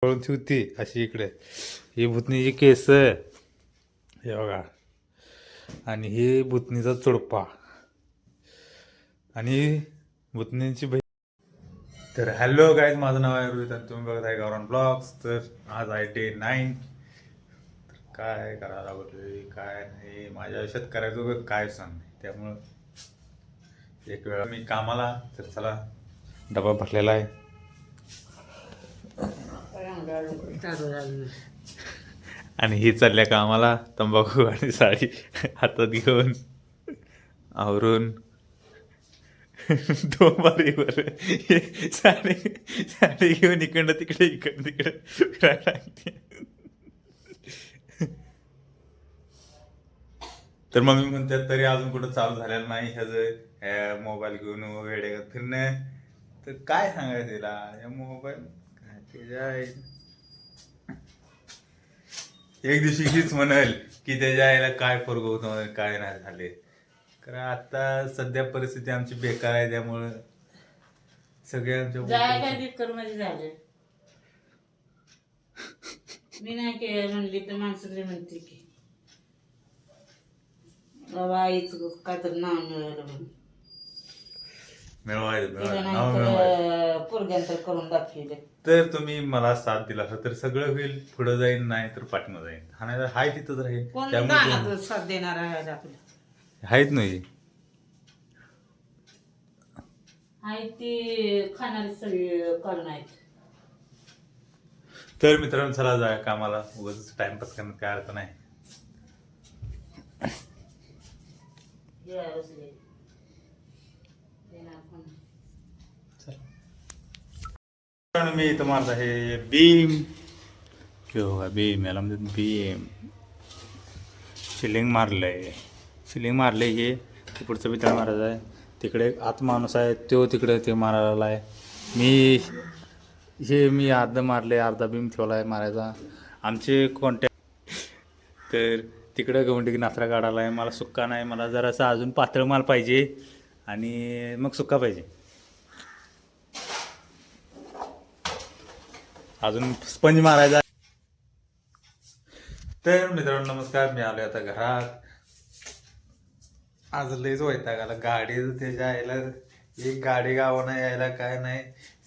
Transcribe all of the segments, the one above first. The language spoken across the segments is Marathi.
पळून होती अशी इकडे ही भूतनीची केस हे बघा आणि ही भूतनीचा चुडपा आणि भूतनीची बहीण. तर हॅलो गाईज, माझं नाव आहे रोहित आणि तुम्ही बघत आहे गावरान ब्लॉग्स. तर आज आहे डे 9. तर काय करायला लागतोय काय नाही माझ्या आयुष्यात करायचं वगैरे काय सांग नाही. त्यामुळं एक वेळा मी कामाला, तर चला डबा भरलेला आहे आणि ही चालल्या कामाला तंबाखू आणि साडी हातात घेऊन आवरून दोबारीवर साडी साडी घेऊन इकडं तिकडे फिरायला लागली. तर मम्मी म्हणतात तरी अजून कुठं चालू झालेलं नाही ह्याचं मोबाईल घेऊन वेडे फिरणं. तर काय सांगायचं तिला या मोबाईल काय त्याच्या एक दिवशी हीच म्हणाल की त्याच्या आईला काय फरक होतं काय नाही झाले. कारण आता सध्या परिस्थिती आमची बेकार आहे, त्यामुळं सगळे आमच्या झाले. मी नाही केलं म्हणली तर माणसं म्हणते की बाबा आईच काय तर नाव मिळालं पोरग्यांतर करून दाखवले. तर तुम्ही मला साथ दिला असता तर सगळं होईल, पुढे जाईन, नाही तर पाठीमा जाईन. हा नाही हाय तिथंच राहील. त्यामुळे साथ देणार आहे आपल्या हायच नाही आहे ती खाणारी सगळी करून आहेत. तर मित्रांनो चला जाय कामाला, उगाच टाइमपास करण्यात काय अर्थ नाही. मी इथं मारत आहे बीम बीम, याला म्हणजे बीम सिलिंग मारलंय हे पुढचं बितळ मारायचं आहे. तिकडे आत माणूस आहे तो तिकडे ते मारायला आहे. मी अर्ध मारले, अर्धा बीम ठेवला आहे मारायचा. आमचे कॉन्टॅक्ट तर तिकडं गवंडी नाचरा काढायला आहे. मला सुक्का नाही, मला जरासा अजून पातळ माल पाहिजे आणि मग सुक्का पाहिजे. अजून स्पंज मारायचा. तर मित्रांनो नमस्कार, मी आलो आता घरात. आज लयच वैताग आला. गाडी त्याच्या यायला एक गाडी गावानं यायला काय नाही.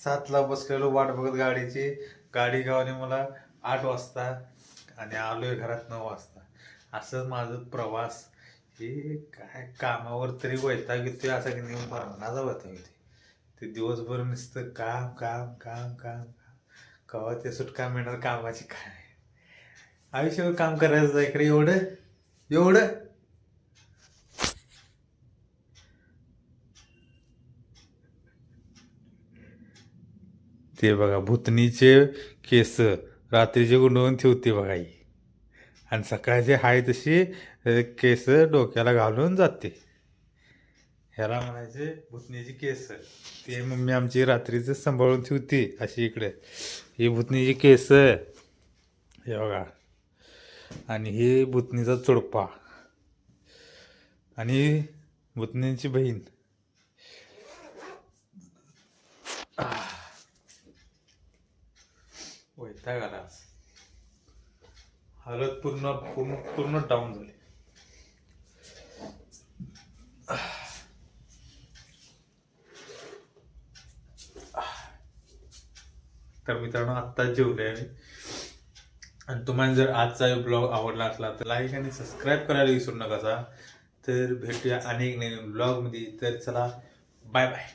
7ला बसलेलो वाट बघत गाडीची. गाडी गावाने मला 8 वाजता आणि आलोय घरात 9 वाजता. असं माझं प्रवास. हे काय कामावर तरी वैताग येतोय असा की नेऊन भरणाचा वैताग येतोय. ते दिवसभर नुसतं काम काम काम काम कवा ते सुटका मिळणार कामाची काय. आयुष्यावर काम करायचं आहे खरं एवढं ते बघा भूतनीचे केस रात्रीचे गुंडवून ठेवते बघा ही, आणि सकाळचे हाय तशी केस डोक्याला घालून जाते. ह्याला म्हणायचे भूतनीची केस. ते मम्मी आमची रात्रीचं सांभाळून ठेवते अशी इकडे ही भूतनीची केस हे बघा आणि ही भूतनीचा चुडपा आणि भूतनीची बहीण. वैताग आला, हालत पूर्ण पूर्ण पूर्ण डाऊन झाली. तर मित्रांनो आत्ताच जेवले आहे. आणि तुम्हाला जर आजचा ब्लॉग आवडला असला तर लाईक आणि सबस्क्राईब करायला विसरू नका. तर भेटूया अनेक नवीन ब्लॉगमध्ये. तर चला बाय बाय.